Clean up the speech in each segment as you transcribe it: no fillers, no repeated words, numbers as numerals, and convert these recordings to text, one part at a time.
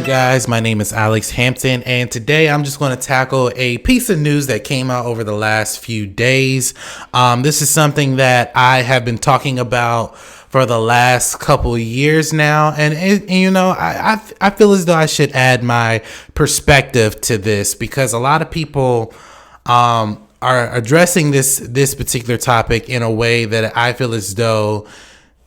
Guys, my name is Alex Hampton, and today I'm just going to tackle a piece of news that came out over the last few days. This is something that I have been talking about for the last couple of years now, and I feel as though I should add my perspective to this because a lot of people are addressing this particular topic in a way that I feel as though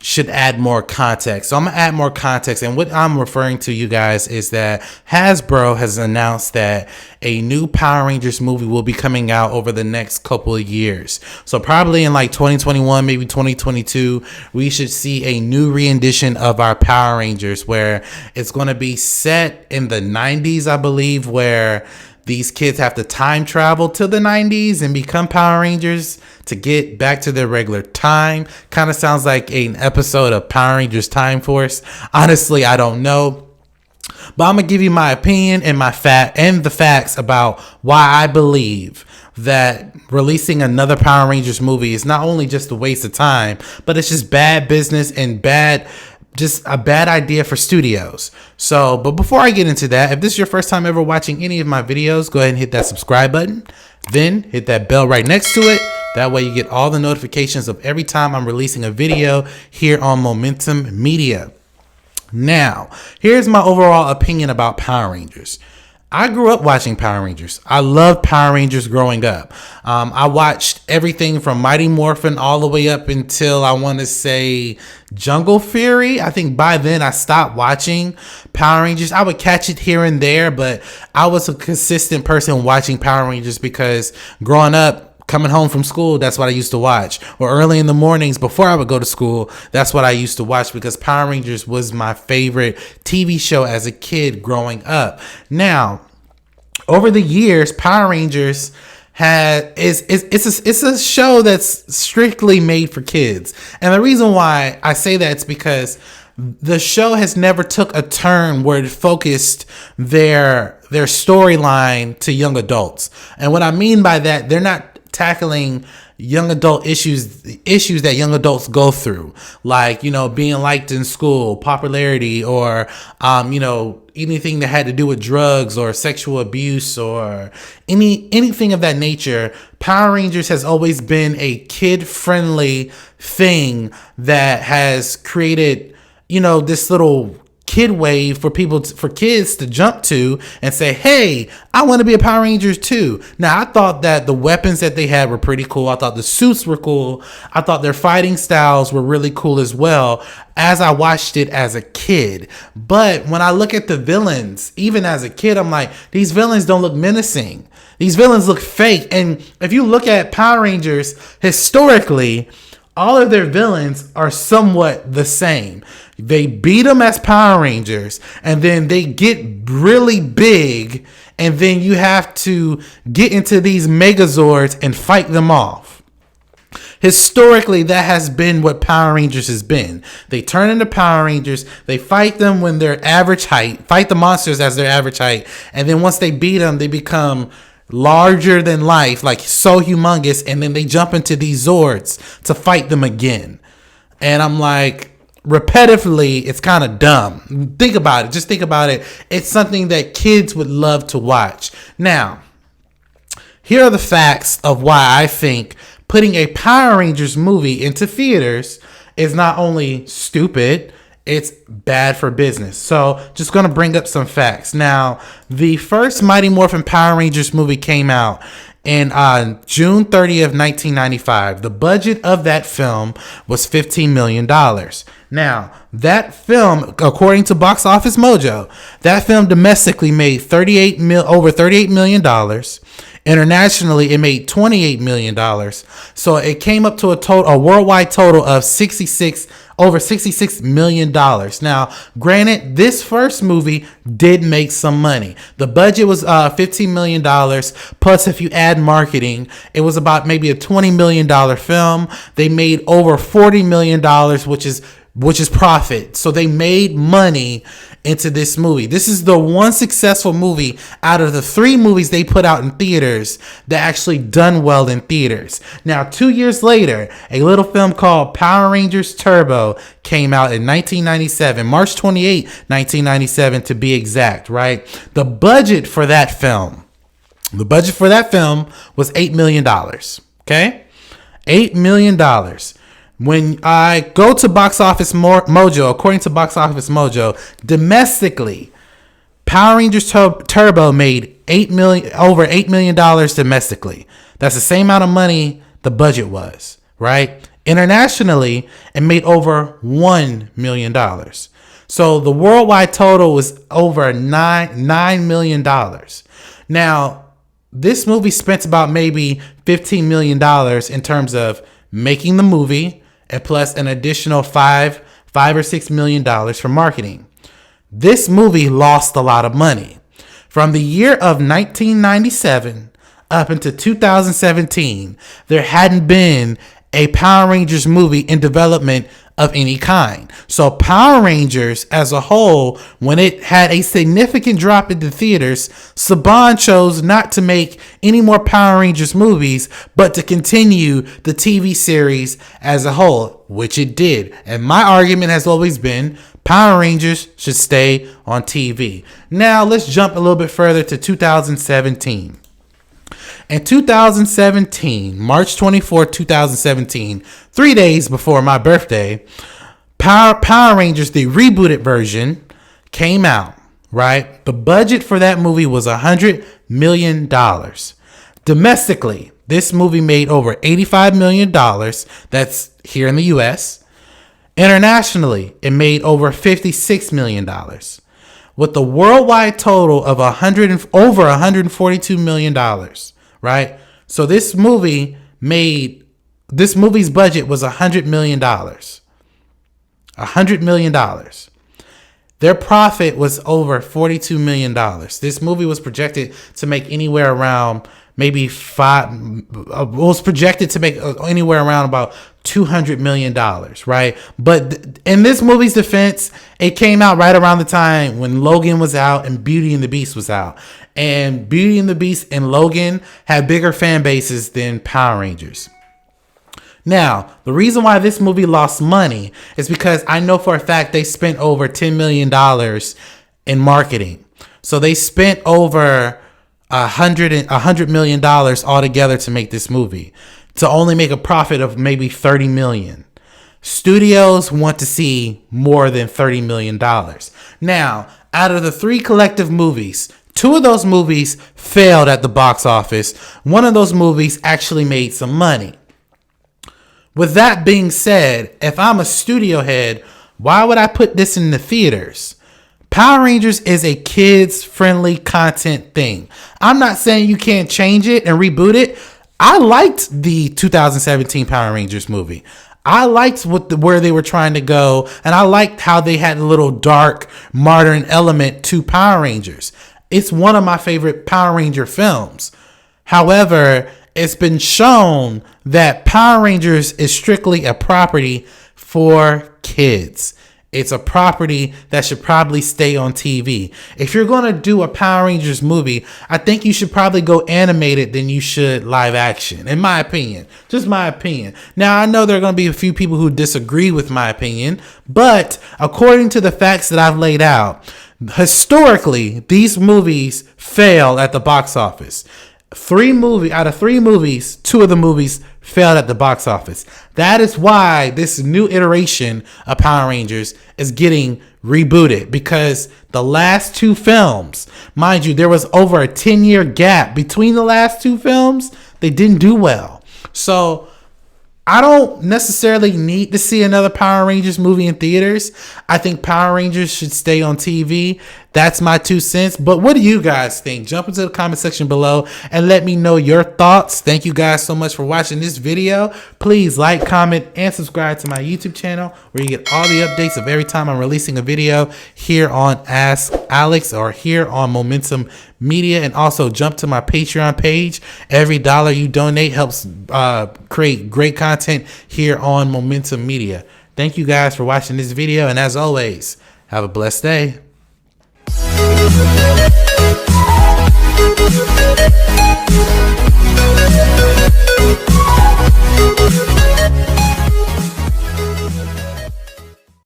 should add more context. So I'm gonna add more context, and what I'm referring to, you guys, is that Hasbro has announced that a new Power Rangers movie will be coming out over the next couple of years. So probably in like 2021, maybe 2022, we should see a new rendition of our Power Rangers where it's going to be set in the 90s, I believe, where these kids have to time travel to the 90s and become Power Rangers to get back to their regular time. Kind of sounds like an episode of Power Rangers Time Force. Honestly, I don't know. But I'm going to give you my opinion and the facts about why I believe that releasing another Power Rangers movie is not only just a waste of time, but it's just bad business and just a bad idea for studios. But before I get into that, if this is your first time ever watching any of my videos, go ahead and hit that subscribe button. Then hit that bell right next to it. That way you get all the notifications of every time I'm releasing a video here on Momentum Media. Now, here's my overall opinion about Power Rangers. I grew up watching Power Rangers. I loved Power Rangers growing up. I watched everything from Mighty Morphin all the way up until I want to say Jungle Fury. I think by then I stopped watching Power Rangers. I would catch it here and there, but I was a consistent person watching Power Rangers because growing up, coming home from school, that's what I used to watch. Or early in the mornings before I would go to school, that's what I used to watch because Power Rangers was my favorite TV show as a kid growing up. Now, over the years, Power Rangers it's a show that's strictly made for kids. And the reason why I say that is because the show has never took a turn where it focused their storyline to young adults. And what I mean by that, they're not tackling young adult issues that young adults go through, like, being liked in school, popularity, or, anything that had to do with drugs or sexual abuse or anything of that nature. Power Rangers has always been a kid-friendly thing that has created, this little kid wave for kids to jump to and say, hey, I want to be a Power Ranger too. Now, I thought that the weapons that they had were pretty cool. I thought the suits were cool. I thought their fighting styles were really cool as well as I watched it as a kid. But when I look at the villains, even as a kid, I'm like, these villains don't look menacing. These villains look fake. And if you look at Power Rangers historically, all of their villains are somewhat the same. They beat them as Power Rangers, and then they get really big, and then you have to get into these Megazords and fight them off. Historically, that has been what Power Rangers has been. They turn into Power Rangers, they fight them when they're average height, fight the monsters as their average height, and then once they beat them, they become larger than life, like so humongous, and then they jump into these Zords to fight them again. And I'm like, repetitively, it's kind of dumb. Think about it. Just think about it. It's something that kids would love to watch. Now, here are the facts of why I think putting a Power Rangers movie into theaters is not only stupid, it's bad for business. So just going to bring up some facts. Now, the first Mighty Morphin Power Rangers movie came out in June 30th, 1995. The budget of that film was $15 million. Now, that film, according to Box Office Mojo, that film domestically made over $38 million. Internationally, it made $28 million. So it came up to a worldwide total of over $66 million. Now, granted, this first movie did make some money. The budget was $15 million. Plus, if you add marketing, it was about maybe a $20 million film. They made over $40 million, which is profit. So they made money into this movie. This is the one successful movie out of the 3 movies they put out in theaters that actually done well in theaters. Now, 2 years later, a little film called Power Rangers Turbo came out in 1997, March 28, 1997 to be exact, right? The budget for that film was $8 million, okay? $8 million. When I go to Box Office Mojo, according to Box Office Mojo, domestically, Power Rangers Turbo made over $8 million domestically. That's the same amount of money the budget was, right? Internationally, it made over $1 million. So the worldwide total was over $9 million. Now, this movie spent about maybe $15 million in terms of making the movie, and plus an additional $5 or $6 million for marketing. This movie lost a lot of money. From the year of 1997 up into 2017, there hadn't been a Power Rangers movie in development of any kind. So Power Rangers as a whole, when it had a significant drop in the theaters, Saban chose not to make any more Power Rangers movies, but to continue the TV series as a whole, which it did. And my argument has always been Power Rangers should stay on TV. Now let's jump a little bit further to 2017. In 2017, March 24, 2017, 3 days before my birthday, Power Rangers, the rebooted version, came out, right? The budget for that movie was $100 million. Domestically, this movie made over $85 million. That's here in the U.S. Internationally, it made over $56 million. With the worldwide total of over $142 million. Right? So this movie's budget was $100 million. $100 million. Their profit was over $42 million. This movie was projected to make anywhere around about $200 million, right? But in this movie's defense, it came out right around the time when Logan was out and Beauty and the Beast was out. And Beauty and the Beast and Logan had bigger fan bases than Power Rangers. Now, the reason why this movie lost money is because I know for a fact they spent over $10 million in marketing. So they spent over $100 million altogether to make this movie, to only make a profit of maybe $30 million. Studios want to see more than $30 million. Now, out of the 3 collective movies, 2 of those movies failed at the box office. One of those movies actually made some money. With that being said, if I'm a studio head, why would I put this in the theaters? Power Rangers is a kids-friendly content thing. I'm not saying you can't change it and reboot it. I liked the 2017 Power Rangers movie. I liked where they were trying to go, and I liked how they had a little dark, modern element to Power Rangers. It's one of my favorite Power Ranger films. However, it's been shown that Power Rangers is strictly a property for kids. It's a property that should probably stay on TV. If you're going to do a Power Rangers movie, I think you should probably go animated than you should live action, in my opinion. Just my opinion. Now, I know there are going to be a few people who disagree with my opinion, but according to the facts that I've laid out, historically, these movies fail at the box office. Out of 3 movies, 2 of the movies failed at the box office. That is why this new iteration of Power Rangers is getting rebooted, because the last 2 films, mind you, there was over a 10-year gap between the last 2 films. They didn't do well. So I don't necessarily need to see another Power Rangers movie in theaters. I think Power Rangers should stay on TV. That's my 2 cents. But what do you guys think? Jump into the comment section below and let me know your thoughts. Thank you guys so much for watching this video. Please like, comment, and subscribe to my YouTube channel, where you get all the updates of every time I'm releasing a video here on Ask Alex or here on Momentum Media. And also jump to my Patreon page. Every dollar you donate helps create great content here on Momentum Media. Thank you guys for watching this video, and as always, have a blessed day.